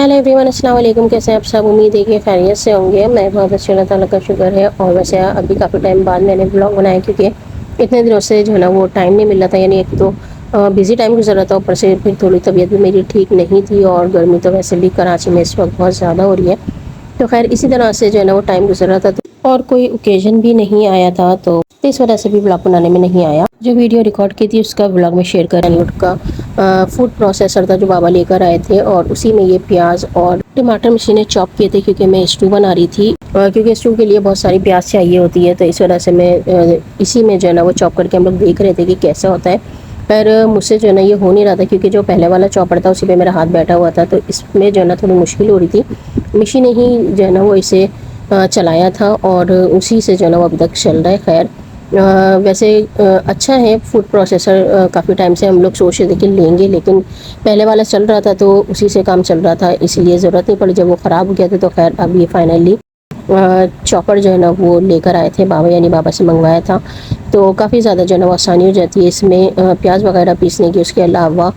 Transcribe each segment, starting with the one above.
Hello everyone, अस्सलाम वालेकुम। कैसे हैं आप सब? उम्मीद है कि खैरियत से होंगे। मैं बहुत अच्छी, अल्लाह ताला का शुक्र है। और वैसे अभी काफ़ी टाइम बाद मैंने ब्लॉग बनाया, क्योंकि इतने दिनों से जो है ना वो टाइम नहीं मिल रहा था। यानी एक तो बिज़ी टाइम गुजर रहा था, ऊपर से फिर थोड़ी तबीयत भी मेरी ठीक नहीं थी, और गर्मी तो वैसे भी कराची में इस वक्त बहुत ज़्यादा हो रही है। तो खैर इसी तरह से जो है ना वो टाइम गुजर रहा था, और कोई ओकेजन भी नहीं आया था, तो इस वजह से भी ब्लॉग बनाने में नहीं आया। जो वीडियो रिकॉर्ड की थी उसका ब्लॉग में शेयर कर। एनवुड का फूड प्रोसेसर था जो बाबा लेकर आए थे, और उसी में ये प्याज और टमाटर मशीनें चॉप किए थे, क्योंकि मैं स्टू बना रही थी। क्योंकि स्टू के लिए बहुत सारी प्याज चाहिए होती है, तो इस वजह से मैं इसी में जो है ना वो चॉप करके हम लोग देख रहे थे कि कैसा होता है। पर मुझसे जो है ना ये हो नहीं रहा था, क्योंकि जो पहले वाला चॉपर था उसी पे मेरा हाथ बैठा हुआ था, तो इसमें जो है ना थोड़ी मुश्किल हो रही थी। मशीन ही जो है ना वो इसे चलाया था, और उसी से जो है ना वो अभी तक चल रहा है। खैर वैसे अच्छा है फूड प्रोसेसर। काफ़ी टाइम से हम लोग सोच रहे थे कि लेंगे, लेकिन पहले वाला चल रहा था तो उसी से काम चल रहा था, इसलिए ज़रूरत नहीं पड़ी। जब वो ख़राब हो गया था तो खैर अब ये फाइनली चॉपर जो है ना वो लेकर आए थे बाबा, यानी बाबा से मंगवाया था। तो काफ़ी ज़्यादा जो है ना वो आसानी हो जाती है इसमें प्याज वगैरह पीसने की, उसके अलावा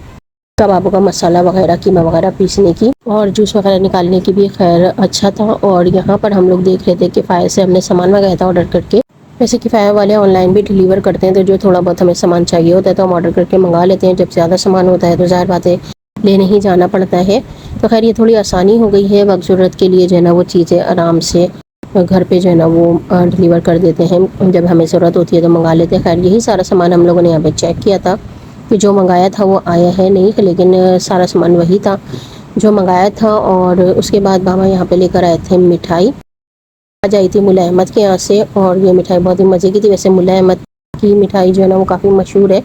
कबाबों का मसाला वगैरह, कीमा वगैरह पीसने की, और जूस वगैरह निकालने की भी। खैर अच्छा था। और यहाँ पर हम लोग देख रहे थे कि फ़ायर से हमने सामान मंगाया था ऑर्डर करके। वैसे किफ़ाया वाले ऑनलाइन भी डिलीवर करते हैं, तो जो थोड़ा बहुत हमें सामान चाहिए होता है तो हम ऑर्डर करके मंगा लेते हैं। जब ज़्यादा सामान होता है तो ज़ाहिर बात है लेने ही जाना पड़ता है। तो खैर ये थोड़ी आसानी हो गई है। वक्त ज़रूरत के लिए जो है ना वो चीज़ें आराम से घर पे जो है ना वो डिलीवर कर देते हैं। जब हमें ज़रूरत होती है तो मंगा लेते हैं। खैर यही सारा सामान हम लोगों ने यहाँ पर चेक किया था कि जो मंगाया था वो आया है नहीं, लेकिन सारा सामान वही था जो मंगाया था। और उसके बाद बाबा यहाँ पे लेकर आए थे मिठाई। आज आई थी मुल्ला अहमद के यहाँ से, और ये मिठाई बहुत ही मज़े की थी। वैसे मुल्ला अहमद की मिठाई जो है ना वो काफ़ी मशहूर है,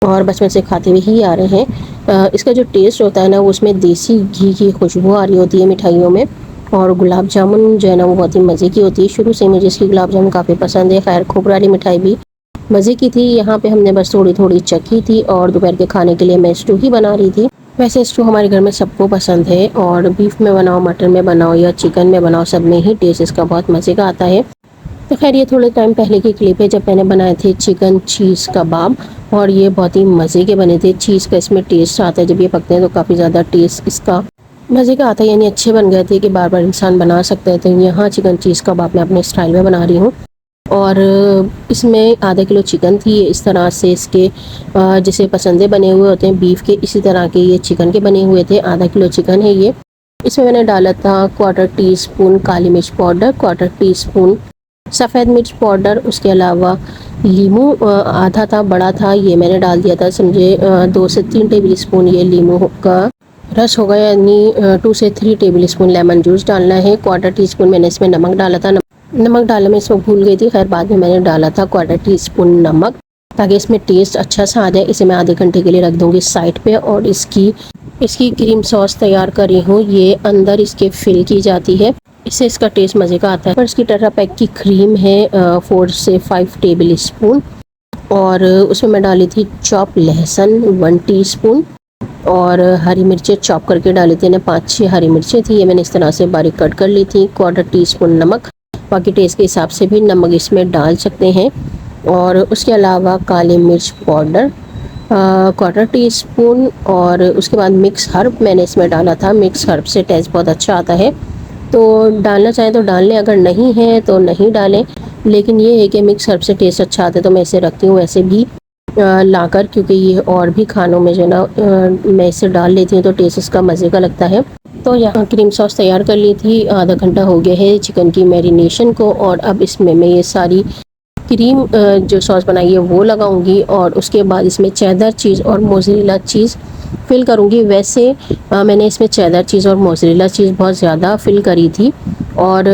और बचपन से खाते हुए ही आ रहे हैं। इसका जो टेस्ट होता है ना वो उसमें देसी घी की खुशबू आ रही होती है मिठाइयों में। और गुलाब जामुन जो है ना वो बहुत ही मज़े की होती है। शुरू से मुझे इसकी गुलाब जामुन काफ़ी पसंद है। खैर खोपरा वाली मिठाई भी मज़े की थी। यहाँ पे हमने बस थोड़ी थोड़ी चखी थी, और दोपहर के खाने के लिए मैं स्टू ही बना रही थी। वैसे स्टू हमारे घर में सबको पसंद है, और बीफ में बनाओ, मटन में बनाओ या चिकन में बनाओ, सब में ही टेस्ट इसका बहुत मज़े का आता है। तो खैर ये थोड़े टाइम पहले की क्लिप है, जब मैंने बनाए थे चिकन चीज़ कबाब, और ये बहुत ही मज़े के बने थे। चीज़ का इसमें टेस्ट आता है, जब ये पकते हैं तो काफ़ी ज़्यादा टेस्ट इसका मज़े का आता है। यानी अच्छे बन गए थे कि बार बार इंसान बना सकता है। तो यहाँ चिकन चीज़ कबाब मैं अपने स्टाइल में बना रही हूँ, और इसमें आधा किलो चिकन थी। इस तरह से इसके जैसे पसंदे बने हुए होते हैं बीफ के, इसी तरह के ये चिकन के बने हुए थे। आधा किलो चिकन है ये। इसमें मैंने डाला था 1/4 टीस्पून काली मिर्च पाउडर, 1/4 टीस्पून सफ़ेद मिर्च पाउडर, उसके अलावा लीमू आधा था, बड़ा था, ये मैंने डाल दिया था। समझे 2 से 3 टेबल स्पून ये लीमू का रस होगा, यानी 2 से 3 टेबल स्पून लेमन जूस डालना है। 1/4 टीस्पून मैंने इसमें नमक डाला था। नमक डालने में इसको भूल गई थी। खैर बाद में मैंने डाला था 1/4 टीस्पून नमक, ताकि इसमें टेस्ट अच्छा सा आ जाए। इसे मैं आधे घंटे के लिए रख दूँगी साइड पे। और इसकी क्रीम सॉस तैयार करी हूँ, ये अंदर इसके फिल की जाती है, इससे इसका टेस्ट मज़े का आता है। और इसकी टेट्रा पैक की क्रीम है 4 से 5 टेबल स्पून, और उसमें मैं डाली थी चॉप लहसुन 1 टीस्पून, और हरी मिर्चें चॉप करके डाली थी। 5-6 हरी मिर्चें थी, ये मैंने इस तरह से बारीक कट कर ली थी। 1/4 टीस्पून नमक, बाकी टेस्ट के हिसाब से भी नमक इसमें डाल सकते हैं। और उसके अलावा काली मिर्च पाउडर 1/4 टीस्पून, और उसके बाद मिक्स हर्ब मैंने इसमें डाला था। मिक्स हर्ब से टेस्ट बहुत अच्छा आता है, तो डालना चाहें तो डाल लें, अगर नहीं है तो नहीं डालें। लेकिन ये है कि मिक्स हर्ब से टेस्ट अच्छा आता है, तो मैं इसे रखती हूँ वैसे भी लाकर, क्योंकि ये और भी खानों में जो ना मैं इसे डाल लेती हूँ तो टेस्ट इसका मज़े का लगता है। तो यहाँ क्रीम सॉस तैयार कर ली थी। आधा घंटा हो गया है चिकन की मैरिनेशन को, और अब इसमें मैं ये सारी क्रीम जो सॉस बनाई है वो लगाऊंगी, और उसके बाद इसमें चेदर चीज़ और मोज़रेला चीज़ फिल करूँगी। वैसे मैंने इसमें चेदर चीज़ और मोज़रेला चीज़ बहुत ज़्यादा फिल करी थी, और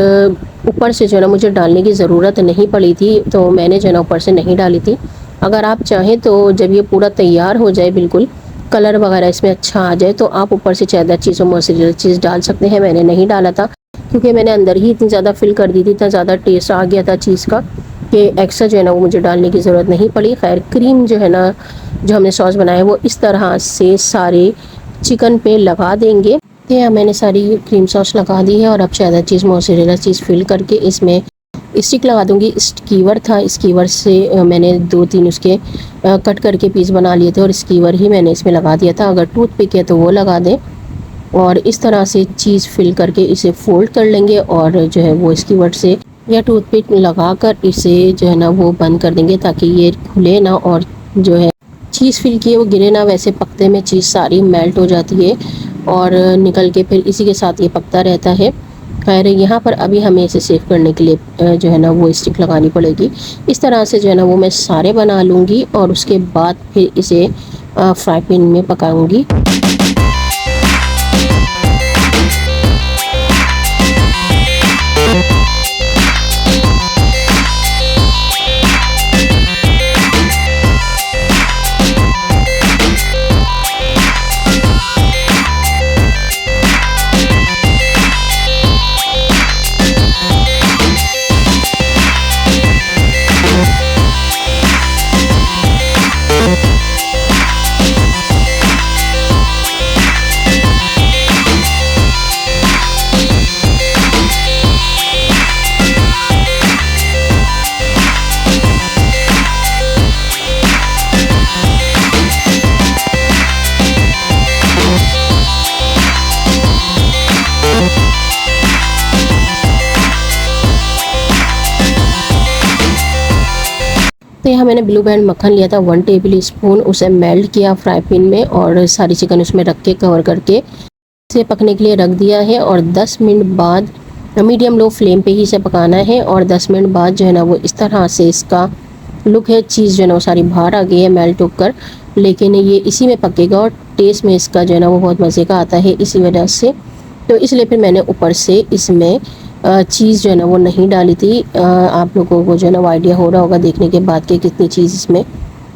ऊपर से जो है ना मुझे डालने की ज़रूरत नहीं पड़ी थी, तो मैंने जो है ना ऊपर से नहीं डाली थी। अगर आप चाहें तो जब ये पूरा तैयार हो जाए, बिल्कुल कलर वगैरह इसमें अच्छा आ जाए, तो आप ऊपर से चेदर चीज़ और मोज़रेला चीज़ डाल सकते हैं। मैंने नहीं डाला था, क्योंकि मैंने अंदर ही इतनी ज़्यादा फिल कर दी थी, इतना ज़्यादा टेस्ट आ गया था चीज़ का कि एक्स्ट्रा जो है ना वो मुझे डालने की ज़रूरत नहीं पड़ी। खैर क्रीम जो है ना जो हमने सॉस बनाया है वो इस तरह से सारे चिकन पे लगा देंगे। तो यहाँ मैंने सारी क्रीम सॉस लगा दी है, और अब चेदर चीज़ मोज़रेला चीज़ फिल करके इसमें स्टिक लगा दूंगी। स्कीवर था, स्कीवर से मैंने 2-3 उसके कट करके पीस बना लिए थे, और स्कीवर ही मैंने इसमें लगा दिया था। अगर टूथपिक है तो वो लगा दें। और इस तरह से चीज़ फिल करके इसे फोल्ड कर लेंगे और जो है वो इसकी वट से या टूथपिक लगा कर इसे जो है ना वो बंद कर देंगे ताकि ये खुले ना और जो है चीज़ फिल की है वो गिरे ना। वैसे पकते में चीज़ सारी मेल्ट हो जाती है और निकल के फिर इसी के साथ ये पकता रहता है। खैर यहाँ पर अभी हमें इसे सेव करने के लिए जो है ना वो स्टिक लगानी पड़ेगी। इस तरह से जो है ना वो मैं सारे बना लूँगी और उसके बाद फिर इसे फ्राई पैन में पकाऊँगी। तो यहाँ मैंने ब्लू बैंड मक्खन लिया था 1 टेबल स्पून, उसे मेल्ट किया फ्राई पैन में और सारी चिकन उसमें रख के कवर करके इसे पकने के लिए रख दिया है। और 10 मिनट बाद मीडियम लो फ्लेम पे ही इसे पकाना है और 10 मिनट बाद जो है ना वो इस तरह से इसका लुक है। चीज़ जो है ना वो सारी बाहर आ गई है मेल्ट होकर, लेकिन ये इसी में पकेगा और टेस्ट में इसका जो है ना वो बहुत मज़े का आता है इसी वजह से। तो इसलिए फिर मैंने ऊपर से इसमें चीज़ जो है ना वो नहीं डाली थी। आप लोगों को जो है ना वो आइडिया हो रहा होगा देखने के बाद कि कितनी चीज़ इसमें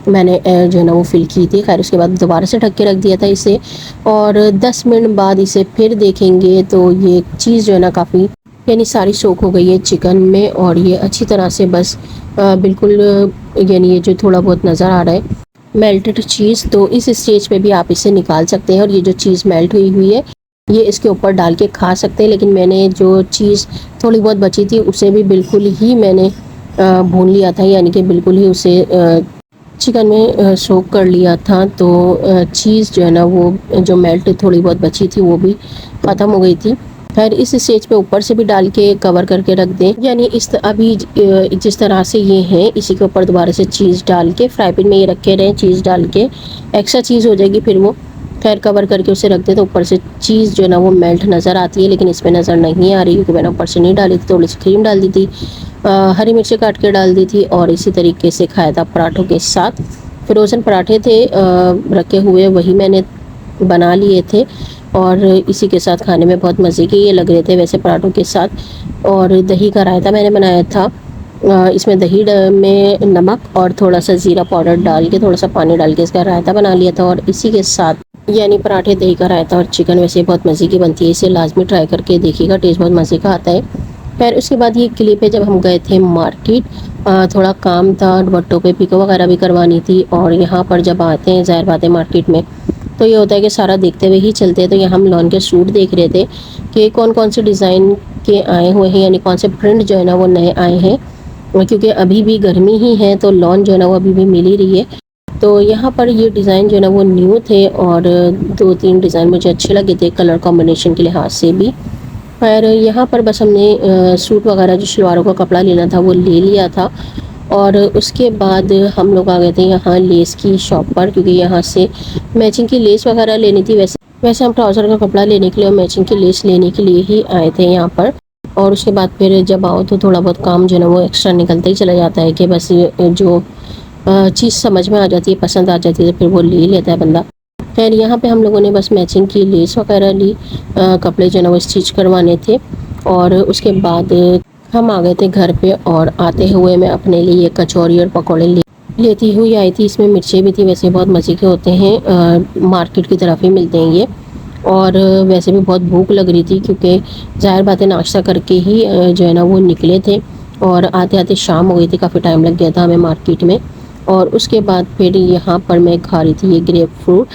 मैंने जो है ना वो फिल की थी। खैर उसके बाद दोबारा से ढक के रख दिया था इसे और 10 मिनट बाद इसे फिर देखेंगे तो ये चीज़ जो है ना काफ़ी यानी सारी सोख हो गई है चिकन में और ये अच्छी तरह से बस बिल्कुल यानी ये जो थोड़ा बहुत नज़र आ रहा है मेल्टेड चीज़, तो इस स्टेज पे भी आप इसे निकाल सकते हैं। और ये जो चीज़ मेल्ट हुई है ये इसके ऊपर डाल के खा सकते हैं, लेकिन मैंने जो चीज़ थोड़ी बहुत बची थी उसे भी बिल्कुल ही मैंने भून लिया था, यानी कि बिल्कुल ही उसे चिकन में सोक कर लिया था। तो चीज़ जो है ना वो जो मेल्ट थोड़ी बहुत बची थी वो भी ख़त्म हो गई थी। खैर इस स्टेज पे ऊपर से भी डाल के कवर करके रख दें, यानी अभी जिस तरह से ये है इसी के ऊपर दोबारा से चीज़ डाल के फ्राई पैन में ये रखे रहें। चीज़ डाल के एक्स्ट्रा चीज़ हो जाएगी फिर वो, खैर कवर करके उसे रख दे तो ऊपर से चीज़ जो है ना वो मेल्ट नज़र आती है, लेकिन इसमें नज़र नहीं आ रही क्योंकि मैंने ऊपर से नहीं डाली थी। थोड़ी सी क्रीम डाल दी थी, हरी मिर्ची काट के डाल दी थी और इसी तरीके से खाया था पराठों के साथ। फ्रोज़न पराठे थे रखे हुए, वही मैंने बना लिए थे और इसी के साथ खाने में बहुत मज़े के ये लग रहे थे वैसे पराठों के साथ। और दही का रायता मैंने बनाया था, इसमें दही में नमक और थोड़ा सा ज़ीरा पाउडर डाल के थोड़ा सा पानी डाल के इसका रायता बना लिया था और इसी के साथ यानी पराठे दही का रायता और चिकन वैसे बहुत मज़े की बनती है, इसे लाजमी ट्राई करके देखिएगा, टेस्ट बहुत मज़े का आता है। फिर उसके बाद ये क्लिप है जब हम गए थे मार्केट, थोड़ा काम था, दुपट्टों पे पिको वगैरह भी करवानी थी। और यहाँ पर जब आते हैं ज़ाहिर बात है मार्केट में तो ये होता है कि सारा देखते हुए ही चलते हैं। तो यहाँ हम लॉन के सूट देख रहे थे कि कौन कौन से डिज़ाइन के आए हुए हैं, यानी कौन से प्रिंट जो है ना वो नए आए हैं, क्योंकि अभी भी गर्मी ही है तो लॉन जो है ना वो अभी भी मिल ही रही है। तो यहाँ पर ये डिज़ाइन जो है ना वो न्यू थे और 2-3 डिज़ाइन मुझे अच्छे लगे थे कलर कॉम्बिनेशन के लिहाज से भी। खैर यहाँ पर बस हमने सूट वगैरह जो शलवारों का कपड़ा लेना था वो ले लिया था और उसके बाद हम लोग आ गए थे यहाँ लेस की शॉप पर, क्योंकि यहाँ से मैचिंग की लेस वगैरह लेनी थी। वैसे हम ट्राउज़र का कपड़ा लेने के लिए और मैचिंग की लेस लेने के लिए ही आए थे यहाँ पर। और उसके बाद फिर जब आओ तो थोड़ा बहुत काम जो है ना वो एक्स्ट्रा निकलता ही चला जाता है कि बस जो चीज़ समझ में आ जाती है, पसंद आ जाती है तो फिर वो ले लेता है बंदा। खैर यहाँ पे हम लोगों ने बस मैचिंग की लेस वगैरह ली, कपड़े जो है ना वो स्टिच करवाने थे और उसके बाद हम आ गए थे घर पे। और आते हुए मैं अपने लिए कचौरी और पकौड़े लेती हुई आई थी। इसमें मिर्चें भी थी, वैसे बहुत मज़े के होते हैं, मार्केट की तरफ ही मिलते हैं ये। और वैसे भी बहुत भूख लग रही थी क्योंकि ज़ाहिर बात है नाश्ता करके ही जो है ना वो निकले थे और आते आते शाम हो गई थी, काफ़ी टाइम लग गया था हमें मार्केट में। और उसके बाद फिर यहाँ पर मैं खा रही थी ये ग्रेप फ्रूट,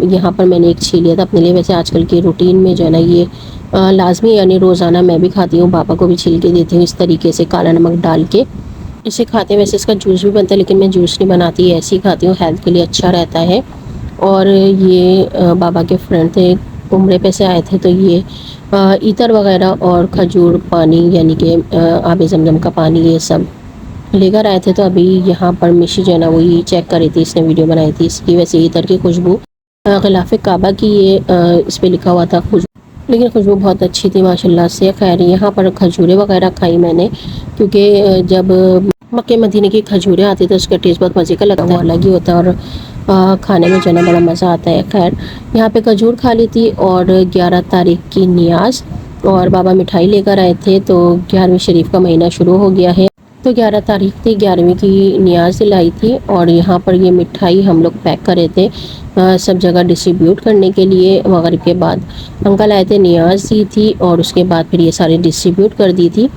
यहाँ पर मैंने एक छील लिया था अपने लिए। वैसे आजकल की रूटीन में जो है ना ये लाजमी यानी रोज़ाना मैं भी खाती हूँ, पापा को भी छील के देती हूँ इस तरीके से काला नमक डाल के इसे खाते हैं। वैसे इसका जूस भी बनता है लेकिन मैं जूस नहीं बनाती, ऐसे ही खाती हूँ, हेल्थ के लिए अच्छा रहता है। और ये बाबा के फ्रेंड थे उम्रे पे से आए थे तो ये इतर वगैरह और खजूर पानी यानी कि आब ज़मज़म का पानी ये सब लेकर आए थे। तो अभी यहाँ पर मिशी जो है ना वो ये चेक कर रही थी, इसने वीडियो बनाई थी इसकी। वैसे इतर की खुशबू गिलाफ काबा की ये इस पर लिखा हुआ था खुशबू, लेकिन खुशबू बहुत अच्छी थी माशाल्लाह से। खैर यहाँ पर खजूरें वगैरह खाई मैंने, क्योंकि जब मक्के मदीने की खजूरें आती है तो उसका टेस्ट बहुत मज़े का लगता है, वो अलग ही होता है और खाने में जो है ना बड़ा मज़ा आता है। खैर यहाँ पे खजूर खा ली थी और 11 तारीख की नियाज और बाबा मिठाई लेकर आए थे। तो 11वीं शरीफ का महीना शुरू हो गया है, तो 11 तारीख थी, 11वीं की नियाज दिलाई थी और यहाँ पर ये मिठाई हम लोग पैक करे थे सब जगह डिस्ट्रीब्यूट करने के लिए। मगरिब के बाद अंकल आए थे, नियाज दी थी और उसके बाद फिर ये सारी डिस्ट्रीब्यूट कर दी थी।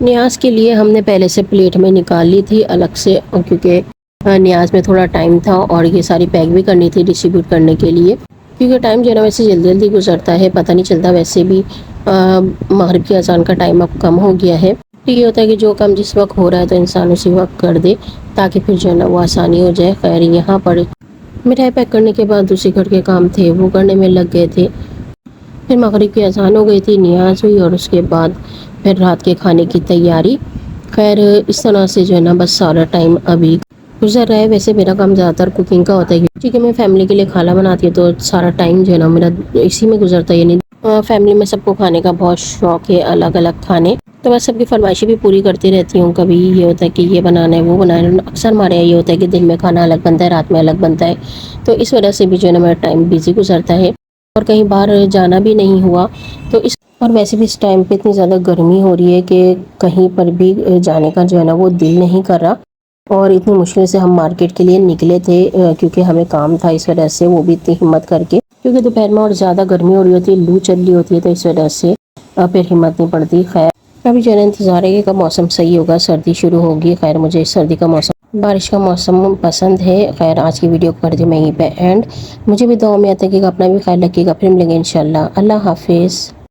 न्याज के लिए हमने पहले से प्लेट में निकाल ली थी अलग से, क्योंकि न्याज में थोड़ा टाइम था और ये सारी पैक भी करनी थी डिस्ट्रीब्यूट करने के लिए, क्योंकि टाइम जो है ना वैसे जल्दी जल्दी गुजरता है, पता नहीं चलता। वैसे भी मगरिब की अजान का टाइम अब कम हो गया है, तो ये होता है कि जो काम जिस वक्त हो रहा है तो इंसान उसी वक्त कर दे, ताकि फिर जो है ना वो आसानी हो जाए। खैर यहाँ पर मिठाई पैक करने के बाद दूसरे घर के काम थे वो करने में लग गए थे। फिर मगरिब की अजान हो गई थी, नियाज हुई और उसके बाद फिर रात के खाने की तैयारी। खैर इस तरह से जो है ना बस सारा टाइम अभी गुजर रहा है। वैसे मेरा काम ज़्यादातर कुकिंग का होता है, क्योंकि मैं फैमिली के लिए खाना बनाती हूँ, तो सारा टाइम जो है ना मेरा इसी में गुजरता है। यानी फैमिली में सबको खाने का बहुत शौक है, अलग अलग खाने, तो मैं सबकी फरमाइशें भी पूरी करती रहती हूँ। कभी ये होता है कि ये बनाना है वो बनाना है, अक्सर हमारे यहाँ ये होता है कि दिन में खाना अलग बनता है, रात में अलग बनता है, तो इस वजह से भी जो है ना मेरा टाइम बिजी गुजरता है और कहीं बाहर जाना भी नहीं हुआ। तो इस और वैसे भी इस टाइम पे इतनी ज़्यादा गर्मी हो रही है कि कहीं पर भी जाने का जो है ना वो दिल नहीं कर रहा, और इतनी मुश्किल से हम मार्केट के लिए निकले थे क्योंकि हमें काम था, इस वजह से, वो भी इतनी हिम्मत करके, क्योंकि दोपहर में और ज़्यादा गर्मी हो रही होती है, लू चल रही होती है, तो इस वजह से फिर हिम्मत नहीं पड़ती। खैर अभी जो है इंतज़ार है कि कब मौसम सही होगा, सर्दी शुरू होगी। खैर मुझे सर्दी का मौसम, बारिश का मौसम पसंद है। खैर आज की वीडियो कर दी मैं यहीं पे एंड। मुझे भी दुआ में आता है कि अपना भी ख्याल रखिएगा, फिर मिलेंगे इंशाल्लाह। अल्लाह हाफिज़।